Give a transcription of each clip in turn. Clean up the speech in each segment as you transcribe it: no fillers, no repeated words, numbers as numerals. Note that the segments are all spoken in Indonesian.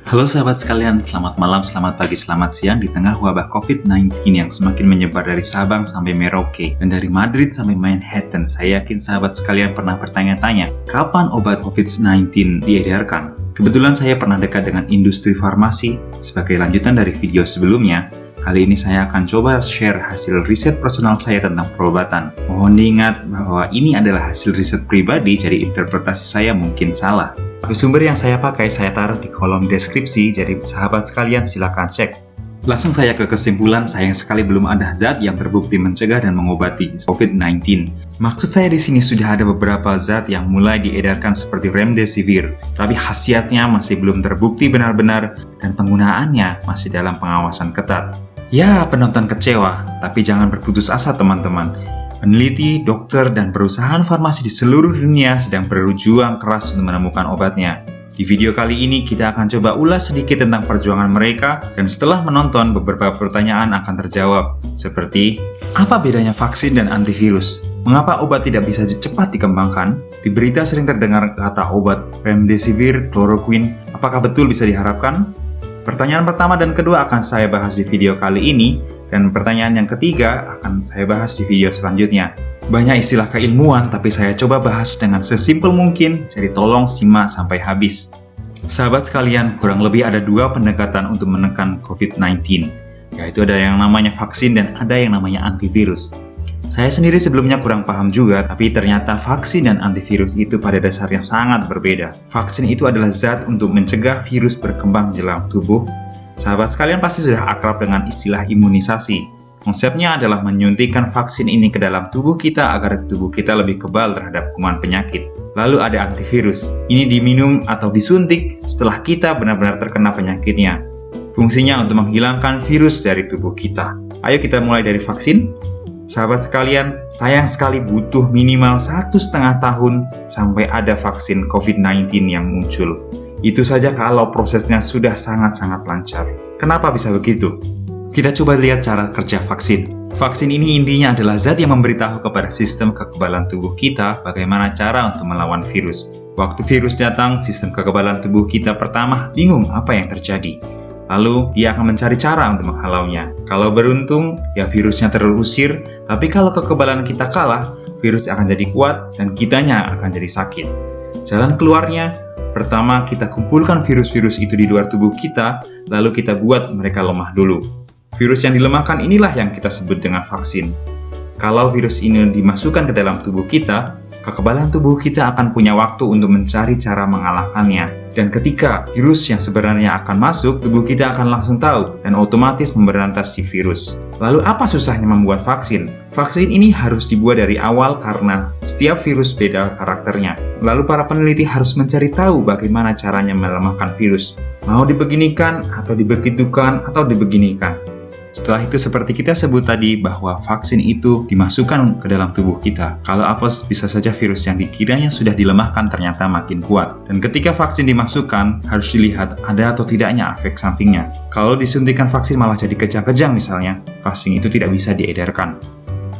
Halo sahabat sekalian, selamat malam, selamat pagi, selamat siang di tengah wabah COVID-19 yang semakin menyebar dari Sabang sampai Merauke dan dari Madrid sampai Manhattan. Saya yakin sahabat sekalian pernah bertanya-tanya, kapan obat COVID-19 diedarkan? Kebetulan saya pernah dekat dengan industri farmasi. Sebagai lanjutan dari video sebelumnya, kali ini saya akan coba share hasil riset personal saya tentang perobatan. Mohon diingat bahwa ini adalah hasil riset pribadi, jadi interpretasi saya mungkin salah. Tapi sumber yang saya pakai saya taruh di kolom deskripsi, jadi sahabat sekalian silakan cek. Langsung saya ke kesimpulan, sayang sekali belum ada zat yang terbukti mencegah dan mengobati COVID-19. Maksud saya di sini sudah ada beberapa zat yang mulai diedarkan seperti remdesivir, tapi khasiatnya masih belum terbukti benar-benar dan penggunaannya masih dalam pengawasan ketat. Ya, penonton kecewa, tapi jangan berputus asa teman-teman. Peneliti, dokter, dan perusahaan farmasi di seluruh dunia sedang berjuang keras untuk menemukan obatnya. Di video kali ini kita akan coba ulas sedikit tentang perjuangan mereka, dan setelah menonton beberapa pertanyaan akan terjawab. Seperti, apa bedanya vaksin dan antivirus? Mengapa obat tidak bisa cepat dikembangkan? Di berita sering terdengar kata obat remdesivir, chloroquine, apakah betul bisa diharapkan? Pertanyaan pertama dan kedua akan saya bahas di video kali ini, dan pertanyaan yang ketiga akan saya bahas di video selanjutnya. Banyak istilah keilmuan, tapi saya coba bahas dengan sesimpel mungkin, jadi tolong simak sampai habis. Sahabat sekalian, kurang lebih ada dua pendekatan untuk menekan COVID-19, yaitu ada yang namanya vaksin dan ada yang namanya antivirus. Saya sendiri sebelumnya kurang paham juga, tapi ternyata vaksin dan antivirus itu pada dasarnya sangat berbeda. Vaksin itu adalah zat untuk mencegah virus berkembang di dalam tubuh. Sahabat sekalian pasti sudah akrab dengan istilah imunisasi. Konsepnya adalah menyuntikkan vaksin ini ke dalam tubuh kita agar tubuh kita lebih kebal terhadap kuman penyakit. Lalu ada antivirus. Ini diminum atau disuntik setelah kita benar-benar terkena penyakitnya. Fungsinya untuk menghilangkan virus dari tubuh kita. Ayo kita mulai dari vaksin. Sahabat sekalian, sayang sekali butuh minimal 1,5 tahun sampai ada vaksin COVID-19 yang muncul. Itu saja kalau prosesnya sudah sangat-sangat lancar. Kenapa bisa begitu? Kita coba lihat cara kerja vaksin. Vaksin ini intinya adalah zat yang memberitahu kepada sistem kekebalan tubuh kita bagaimana cara untuk melawan virus. Waktu virus datang, sistem kekebalan tubuh kita pertama bingung apa yang terjadi. Lalu, dia akan mencari cara untuk menghalaunya. Kalau beruntung, ya virusnya terusir, tapi kalau kekebalan kita kalah, virus akan jadi kuat dan kitanya akan jadi sakit. Jalan keluarnya, pertama kita kumpulkan virus-virus itu di luar tubuh kita, lalu kita buat mereka lemah dulu. Virus yang dilemahkan inilah yang kita sebut dengan vaksin. Kalau virus ini dimasukkan ke dalam tubuh kita, kekebalan tubuh kita akan punya waktu untuk mencari cara mengalahkannya. Dan ketika virus yang sebenarnya akan masuk, tubuh kita akan langsung tahu dan otomatis memberantas si virus. Lalu apa susahnya membuat vaksin? Vaksin ini harus dibuat dari awal karena setiap virus beda karakternya. Lalu para peneliti harus mencari tahu bagaimana caranya melemahkan virus. Mau dibeginikan, atau dibegitukan, atau dibeginikan. Setelah itu seperti kita sebut tadi bahwa vaksin itu dimasukkan ke dalam tubuh kita. Kalau apes bisa saja virus yang dikiranya sudah dilemahkan ternyata makin kuat. Dan ketika vaksin dimasukkan harus dilihat ada atau tidaknya efek sampingnya. Kalau disuntikan vaksin malah jadi kejang-kejang misalnya, vaksin itu tidak bisa diedarkan.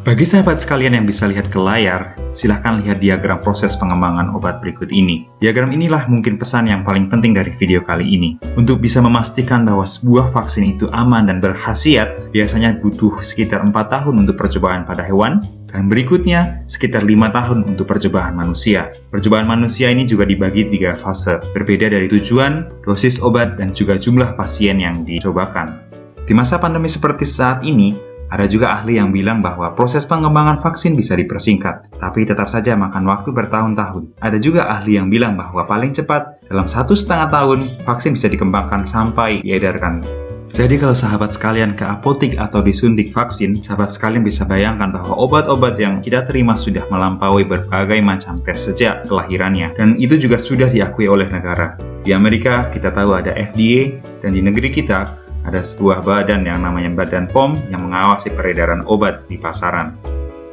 Bagi sahabat sekalian yang bisa lihat ke layar, silahkan lihat diagram proses pengembangan obat berikut ini. Diagram inilah mungkin pesan yang paling penting dari video kali ini. Untuk bisa memastikan bahwa sebuah vaksin itu aman dan berkhasiat, biasanya butuh sekitar 4 tahun untuk percobaan pada hewan, dan berikutnya sekitar 5 tahun untuk percobaan manusia. Percobaan manusia ini juga dibagi 3 fase, berbeda dari tujuan, dosis obat, dan juga jumlah pasien yang dicobakan. Di masa pandemi seperti saat ini, ada juga ahli yang bilang bahwa proses pengembangan vaksin bisa dipersingkat, tapi tetap saja makan waktu bertahun-tahun. Ada juga ahli yang bilang bahwa paling cepat, dalam 1,5 tahun, vaksin bisa dikembangkan sampai diedarkan. Jadi kalau sahabat sekalian ke apotik atau disuntik vaksin, sahabat sekalian bisa bayangkan bahwa obat-obat yang kita terima sudah melampaui berbagai macam tes sejak kelahirannya. Dan itu juga sudah diakui oleh negara. Di Amerika, kita tahu ada FDA, dan di negeri kita, ada sebuah badan yang namanya Badan POM yang mengawasi peredaran obat di pasaran.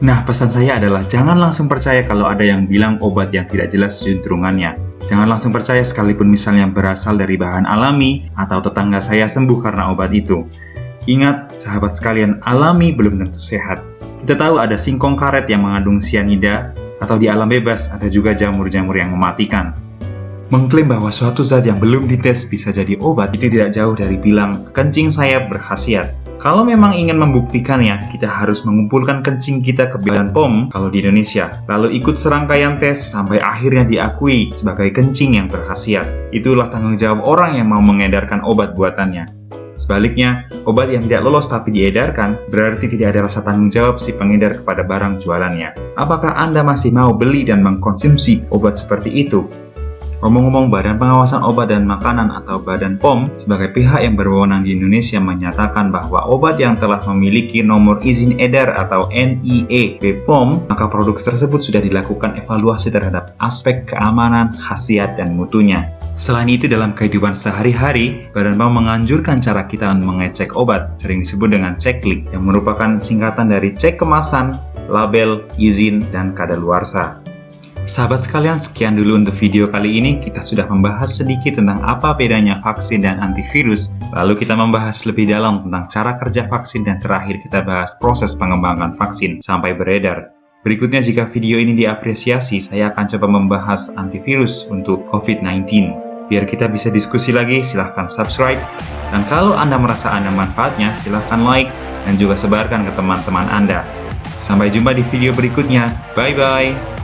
Nah, pesan saya adalah jangan langsung percaya kalau ada yang bilang obat yang tidak jelas juntrungannya. Jangan langsung percaya sekalipun misalnya berasal dari bahan alami atau tetangga saya sembuh karena obat itu. Ingat, sahabat sekalian, alami belum tentu sehat. Kita tahu ada singkong karet yang mengandung sianida, atau di alam bebas ada juga jamur-jamur yang mematikan. Mengklaim bahwa suatu zat yang belum dites bisa jadi obat itu tidak jauh dari bilang kencing saya berkhasiat. Kalau memang ingin membuktikannya, kita harus mengumpulkan kencing kita ke Badan POM kalau di Indonesia, lalu ikut serangkaian tes sampai akhirnya diakui sebagai kencing yang berkhasiat. Itulah tanggung jawab orang yang mau mengedarkan obat buatannya. Sebaliknya, obat yang tidak lolos tapi diedarkan berarti tidak ada rasa tanggung jawab si pengedar kepada barang jualannya. Apakah Anda masih mau beli dan mengkonsumsi obat seperti itu? Ngomong-ngomong, Badan Pengawasan Obat dan Makanan atau Badan POM sebagai pihak yang berwenang di Indonesia menyatakan bahwa obat yang telah memiliki nomor izin edar atau NIE BPOM, maka produk tersebut sudah dilakukan evaluasi terhadap aspek keamanan, khasiat, dan mutunya. Selain itu, dalam kehidupan sehari-hari, Badan POM menganjurkan cara kita mengecek obat, sering disebut dengan ceklik, yang merupakan singkatan dari cek kemasan, label, izin, dan kadaluarsa. Sahabat sekalian, sekian dulu untuk video kali ini. Kita sudah membahas sedikit tentang apa bedanya vaksin dan antivirus. Lalu kita membahas lebih dalam tentang cara kerja vaksin dan terakhir kita bahas proses pengembangan vaksin sampai beredar. Berikutnya, jika video ini diapresiasi, saya akan coba membahas antivirus untuk COVID-19. Biar kita bisa diskusi lagi, silahkan subscribe. Dan kalau Anda merasa ada manfaatnya, silahkan like dan juga sebarkan ke teman-teman Anda. Sampai jumpa di video berikutnya. Bye-bye.